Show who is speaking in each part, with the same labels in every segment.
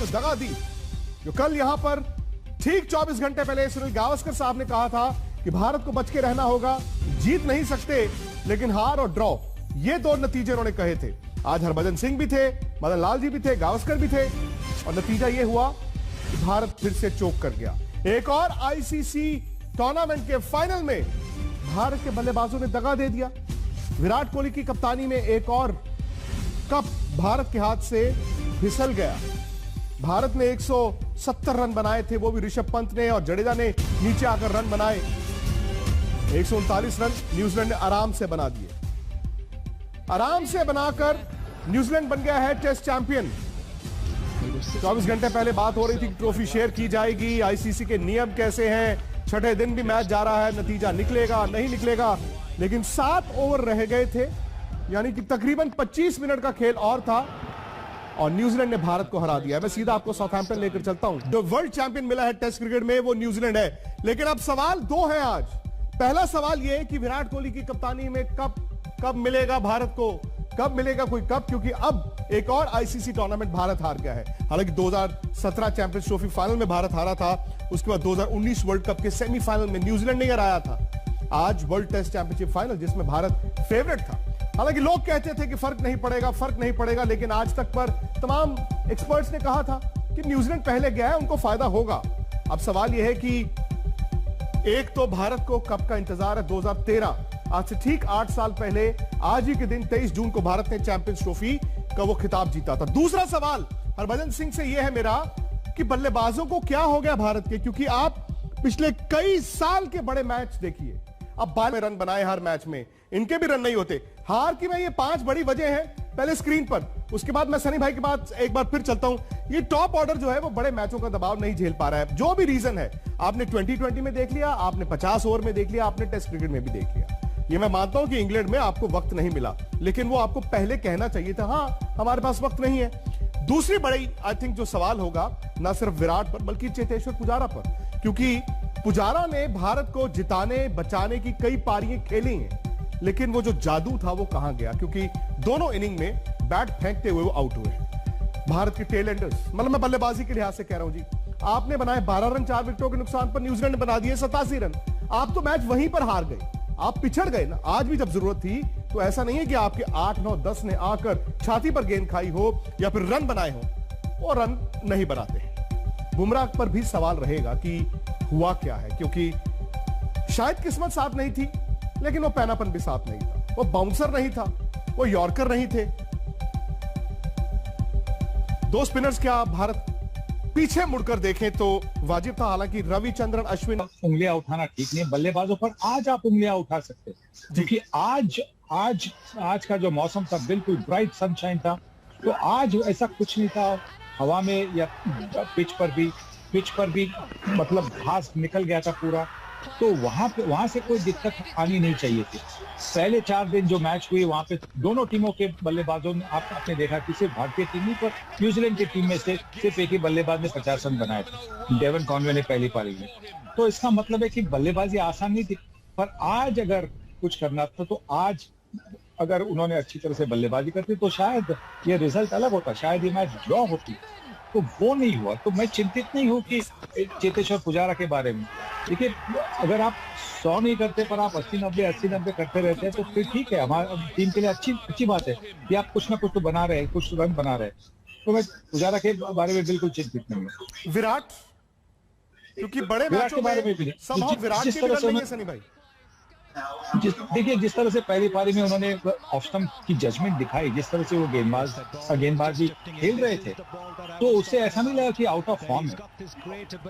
Speaker 1: में दगा दी, जो कल यहां पर ठीक 24 घंटे पहले सुनील गावस्कर साहब ने कहा था कि भारत को बच के रहना होगा, जीत नहीं सकते लेकिन हार और ड्रॉ, ये दो नतीजे उन्होंने कहे थे। आज हरभजन सिंह भी थे, मदन लाल जी भी थे, गावस्कर भी थे, और नतीजा ये हुआ कि भारत फिर से चोक कर गया। एक और आईसीसी टूर्नामेंट के फाइनल में भारत के बल्लेबाजों ने दगा दे दिया। विराट कोहली की कप्तानी में एक और कप भारत के हाथ से फिसल गया। भारत ने 170 रन बनाए थे, वो भी ऋषभ पंत ने और जडेजा ने नीचे आकर रन बनाए। 139 रन न्यूजीलैंड ने आराम से बना दिए। आराम से बनाकर न्यूजीलैंड बन गया है टेस्ट चैंपियन। 24 घंटे पहले बात हो रही थी कि ट्रॉफी शेयर की जाएगी, आईसीसी के नियम कैसे हैं, छठे दिन भी मैच जा रहा है, नतीजा निकलेगा नहीं निकलेगा, लेकिन 7 ओवर रह गए थे, यानी कि तकरीबन 25 मिनट का खेल और था और न्यूजीलैंड ने भारत को हरा दिया। मैं सीधा आपको साउथहैम्पटन लेकर चलता हूं। जो वर्ल्ड चैंपियन मिला है टेस्ट क्रिकेट में वो न्यूजीलैंड है। लेकिन अब सवाल दो हैं आज। पहला सवाल यह है कि विराट कोहली की कप्तानी में कब मिलेगा भारत को, कब मिलेगा कोई कप, क्योंकि अब एक और आईसीसी टूर्नामेंट भारत हार गया है। हालांकि 2017 चैंपियंस ट्रॉफी फाइनल में भारत हारा था, उसके बाद 2019 वर्ल्ड कप के सेमीफाइनल में न्यूजीलैंड ने हराया था। आज वर्ल्ड टेस्ट चैंपियनशिप फाइनल जिसमें भारत फेवरेट था। हालांकि लोग कहते थे कि फर्क नहीं पड़ेगा, लेकिन आज तक पर तमाम एक्सपर्ट्स ने कहा था कि न्यूजीलैंड पहले गया है, उनको फायदा होगा। अब सवाल यह है कि एक तो भारत को कप का इंतजार है 2013, आज से ठीक 8 साल पहले आज ही के दिन 23 जून को भारत ने चैंपियंस ट्रॉफी का वो खिताब जीता था। दूसरा सवाल हरभजन सिंह से यह है मेरा कि बल्लेबाजों को क्या हो गया भारत के, क्योंकि आप पिछले कई साल के बड़े मैच देखिए, अब 12 रन बनाए हर मैच में, इनके भी रन नहीं होते। हार की मैं ये 5 बड़ी वजह है पहले स्क्रीन पर, उसके बाद मैं सनी भाई के बाद एक बार फिर चलता हूं। ये टॉप ऑर्डर जो है वो बड़े मैचों का दबाव नहीं झेल पा रहा है, जो भी रीजन है। आपने 2020 में देख लिया, आपने 50 ओवर में देख लिया, आपने टेस्ट क्रिकेट में भी देख लिया। ये मैं मानता हूं कि इंग्लैंड में आपको वक्त नहीं मिला, लेकिन वो आपको पहले कहना चाहिए था, हाँ हमारे पास वक्त नहीं है। दूसरी बड़ी आई थिंक जो सवाल होगा ना सिर्फ विराट पर बल्कि चेतेश्वर पुजारा पर, क्योंकि पुजारा ने भारत को जिताने बचाने की कई पारियां खेली हैं, लेकिन वो जो जादू था वो कहां गया, क्योंकि दोनों इनिंग में बैट फेंकते हुए वो आउट हुए। भारत के टेल एंडर्स, मतलब मैं बल्लेबाजी के लिहाज से कह रहा हूं जी, आपने बनाए 12 रन 4 विकेटों के नुकसान पर, न्यूजीलैंड ने बना दिए 87 रन। आप तो मैच वहीं पर हार गए, आप पिछड़ गए ना। आज भी जब जरूरत थी तो ऐसा नहीं है कि आपके 8, 9, 10 ने आकर छाती पर गेंद खाई हो या फिर रन बनाए हो, वो रन नहीं बनाते। बुमराह पर भी सवाल रहेगा कि हुआ क्या है, क्योंकि शायद किस्मत साथ नहीं थी, लेकिन वो पैनापन भी साथ नहीं था, वो बाउंसर नहीं था, वो यॉर्कर नहीं थे। 2 स्पिनर्स क्या भारत पीछे मुड़कर देखें तो वाजिब था। हालांकि रविचंद्रन अश्विन,
Speaker 2: उंगलियां उठाना ठीक नहीं है बल्लेबाजों पर, आज आप उंगलियां उठा सकते हैं क्योंकि आज का जो मौसम था बिल्कुल ब्राइट सनशाइन था, तो आज ऐसा कुछ नहीं था हवा में या पिच पर भी मतलब घास निकल गया था पूरा, तो वहां से कोई दिक्कत आनी नहीं चाहिए थी। पहले 4 दिन जो मैच हुए वहां पे दोनों टीमों के बल्लेबाजों ने आपने देखा कि सिर्फ भारतीय टीम ही पर न्यूजीलैंड की टीम में से सिर्फ एक ही बल्लेबाज ने 50 रन बनाए थे, डेवन कॉनवे ने पहली पारी में। तो इसका मतलब है कि बल्लेबाजी आसान नहीं थी, पर आज अगर कुछ करना था तो आज अगर उन्होंने अच्छी तरह से बल्लेबाजी करती तो शायद ये रिजल्ट अलग होता, शायद ये मैच ड्रॉ होती, तो वो नहीं हुआ। तो मैं चिंतित नहीं हूं कि चेतेश्वर पुजारा के बारे में, देखिए अगर आप 100 नहीं करते पर आप 80-90 करते रहते हैं तो फिर ठीक है, हमारी टीम के लिए अच्छी बात है कि आप कुछ ना कुछ तो बना रहे हैं, कुछ रन बना रहे हैं। तो मैं पुजारा के बारे में बिल्कुल चिंतित नहीं हूँ।
Speaker 1: विराट, क्योंकि बड़े मैचों में विराट के भी रन नहीं है सनी भाई।
Speaker 2: देखिए जिस तरह से पहली पारी में उन्होंने ऑफ स्टंप की जजमेंट दिखाई, जिस तरह से वो गेंदबाजी खेल रहे थे, तो उससे ऐसा नहीं लगा कि आउट ऑफ फॉर्म है।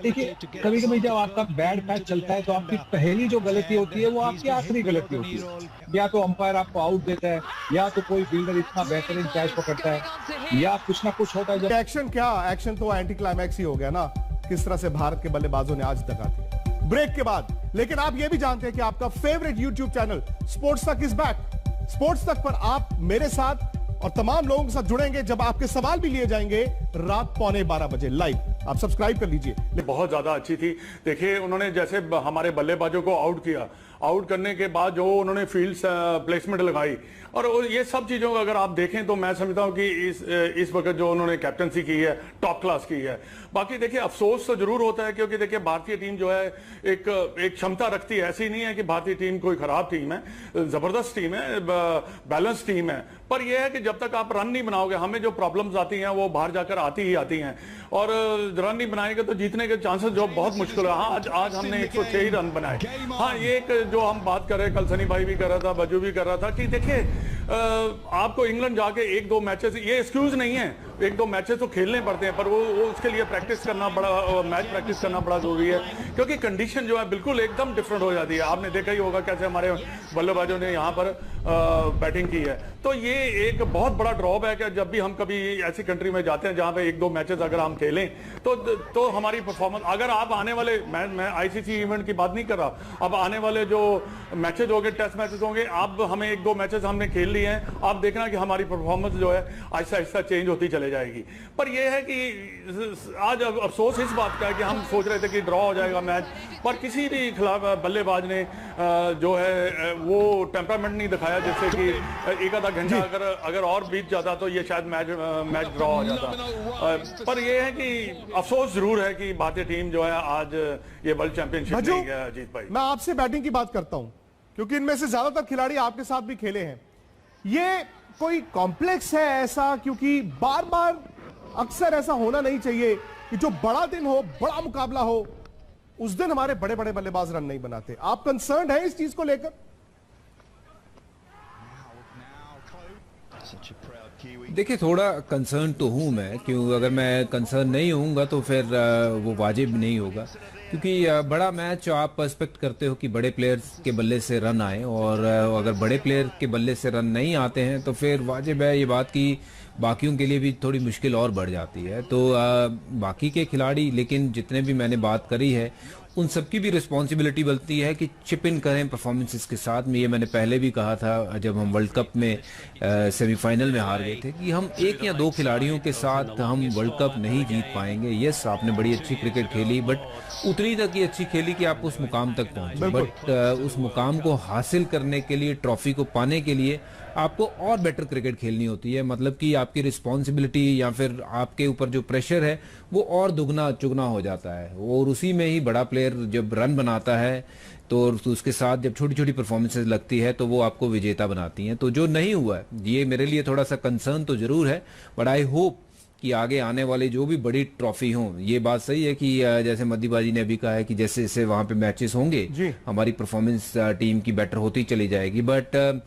Speaker 2: देखिए कभी कभी जब आपका बैड पैच चलता है तो आपकी पहली जो गलती होती है वो आपकी आखिरी गलती होती है, या तो अंपायर आपको आउट देता है, या तो कोई फील्डर इतना बेहतरीन कैच पकड़ता है, या कुछ ना कुछ होता है।
Speaker 1: एक्शन तो एंटी क्लाइमैक्स ही हो गया ना, किस तरह से भारत के बल्लेबाजों ने आज दगा दिया ब्रेक के बाद। लेकिन आप यह भी जानते हैं कि आपका फेवरेट YouTube चैनल स्पोर्ट्स तक इज बैक। स्पोर्ट्स तक पर आप मेरे साथ और तमाम लोगों के साथ जुड़ेंगे, जब आपके सवाल भी लिए जाएंगे रात 11:15 बजे लाइव। आप सब्सक्राइब कर लीजिए।
Speaker 3: बहुत ज्यादा अच्छी थी। देखिए उन्होंने जैसे हमारे बल्लेबाजों को आउट किया, आउट करने के बाद जो उन्होंने फील्ड प्लेसमेंट लगाई और ये सब चीजों को अगर आप देखें तो मैं समझता हूं कि इस वक्त जो उन्होंने कैप्टनसी की है टॉप क्लास की है। बाकी देखिए अफसोस तो जरूर होता है क्योंकि देखिए भारतीय टीम जो है एक क्षमता रखती है। ऐसी नहीं है कि भारतीय टीम कोई खराब टीम है, जबरदस्त टीम है, बैलेंस टीम है। पर यह है कि जब तक आप रन नहीं बनाओगे, हमें जो प्रॉब्लम्स आती हैं वो बाहर जाकर आती ही आती हैं और रन नहीं बनाएंगे तो जीतने के चांसेस जो बहुत मुश्किल है। हाँ आज हमने 106 ही रन बनाए। हाँ ये एक जो हम बात कर रहे हैं, कल सनी भाई भी कर रहा था, बजू भी कर रहा था कि देखिए आपको इंग्लैंड जाके 1-2 मैचेस, ये एक्सक्यूज नहीं है, 1-2 मैचेस तो खेलने पड़ते हैं पर वो उसके लिए प्रैक्टिस करना बड़ा, मैच प्रैक्टिस करना बड़ा जरूरी है क्योंकि कंडीशन जो है बिल्कुल एकदम डिफरेंट हो जाती है। आपने देखा ही होगा कैसे हमारे बल्लेबाजों ने यहाँ पर बैटिंग की है। तो ये एक बहुत बड़ा ड्रॉप है कि जब भी हम कभी ऐसी कंट्री में जाते हैं जहाँ पे 1-2 मैचेस अगर हम खेलें तो हमारी परफॉर्मेंस, अगर आप आने वाले, मैं आईसीसी इवेंट की बात नहीं कर रहा, अब आने वाले जो मैचेस होंगे, टेस्ट मैचेस होंगे, अब हमें 1-2 मैचेस हमने खेल लिए हैं, आप देखना कि हमारी परफॉर्मेंस जो है आहिस्ता आहिस्ता चेंज होती चले जाएगी। पर यह है कि आज अफसोस इस बात का है कि हम सोच रहे थे कि ड्रॉ हो जाएगा मैच, पर किसी भी खिलाफ बल्लेबाज ने जो है वो टेम्परामेंट नहीं दिखाया जिससे कि एक आधा घंटा अगर और बीत जाता तो ये शायद मैच ड्रॉ हो जाता। पर यह है कि अफसोस जरूर है कि भारतीय टीम जो है आज ये वर्ल्ड चैंपियनशिप नहीं गया। जीत भाई,
Speaker 1: मैं आपसे बैटिंग की बात करता हूं क्योंकि इनमें से ज्यादातर खिलाड़ी आपके साथ भी खेले हैं। ये कोई कॉम्प्लेक्स है ऐसा, क्योंकि बार बार अक्सर ऐसा होना नहीं चाहिए कि जो बड़ा दिन हो, बड़ा मुकाबला हो, उस दिन हमारे बड़े बड़े बल्लेबाज रन नहीं बनाते। आप कंसर्न हैं इस चीज को लेकर?
Speaker 4: देखिए थोड़ा कंसर्न तो हूँ मैं, क्यों अगर मैं कंसर्न नहीं होऊंगा तो फिर वो वाजिब नहीं होगा, क्योंकि बड़ा मैच आप एक्सपेक्ट करते हो कि बड़े प्लेयर्स के बल्ले से रन आए और अगर बड़े प्लेयर के बल्ले से रन नहीं आते हैं तो फिर वाजिब है ये बात कि बाकियों के लिए भी थोड़ी मुश्किल और बढ़ जाती है। तो बाकी के खिलाड़ी, लेकिन जितने भी मैंने बात करी है उन सबकी भी रिस्पॉन्सिबिलिटी बनती है कि चिप इन करें परफॉर्मेंसेस के साथ में। ये मैंने पहले भी कहा था जब हम वर्ल्ड कप में सेमीफाइनल में हार गए थे कि हम 1 या 2 खिलाड़ियों के साथ हम वर्ल्ड कप नहीं जीत पाएंगे। यस, आपने बड़ी अच्छी क्रिकेट खेली, बट उतनी तक ही अच्छी खेली कि आप उस मुकाम तक पहुंचे, बट उस मुकाम को हासिल करने के लिए, ट्रॉफी को पाने के लिए आपको और बेटर क्रिकेट खेलनी होती है। मतलब कि आपकी रिस्पॉन्सिबिलिटी या फिर आपके ऊपर जो प्रेशर है वो और दुगना चुगना हो जाता है। और उसी में ही बड़ा प्लेयर जब रन बनाता है तो उसके साथ जब छोटी छोटी परफॉर्मेंसेज लगती है तो वो आपको विजेता बनाती हैं। तो जो नहीं हुआ है, ये मेरे लिए थोड़ा सा कंसर्न तो जरूर है, बट आई होप कि आगे आने वाले जो भी बड़ी ट्रॉफी हों, ये बात सही है कि जैसे मद्दीबाजी ने अभी कहा है कि जैसे जैसे वहां पे मैचेस होंगे हमारी परफॉर्मेंस टीम की बेटर होती चली जाएगी। बट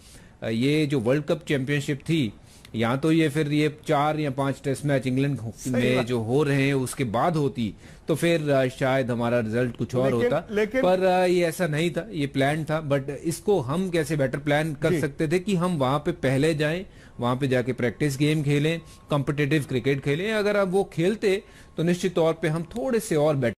Speaker 4: ये जो वर्ल्ड कप चैंपियनशिप थी, या तो ये फिर ये 4 या 5 टेस्ट मैच इंग्लैंड में जो हो रहे हैं उसके बाद होती तो फिर शायद हमारा रिजल्ट कुछ और होता, पर ये ऐसा नहीं था, ये प्लान था। बट इसको हम कैसे बेटर प्लान कर सकते थे कि हम वहां पे पहले जाएं, वहां पे जाके प्रैक्टिस गेम खेलें, कॉम्पिटिटिव क्रिकेट खेलें। अगर अब वो खेलते तो निश्चित तौर पे हम थोड़े से और बेटर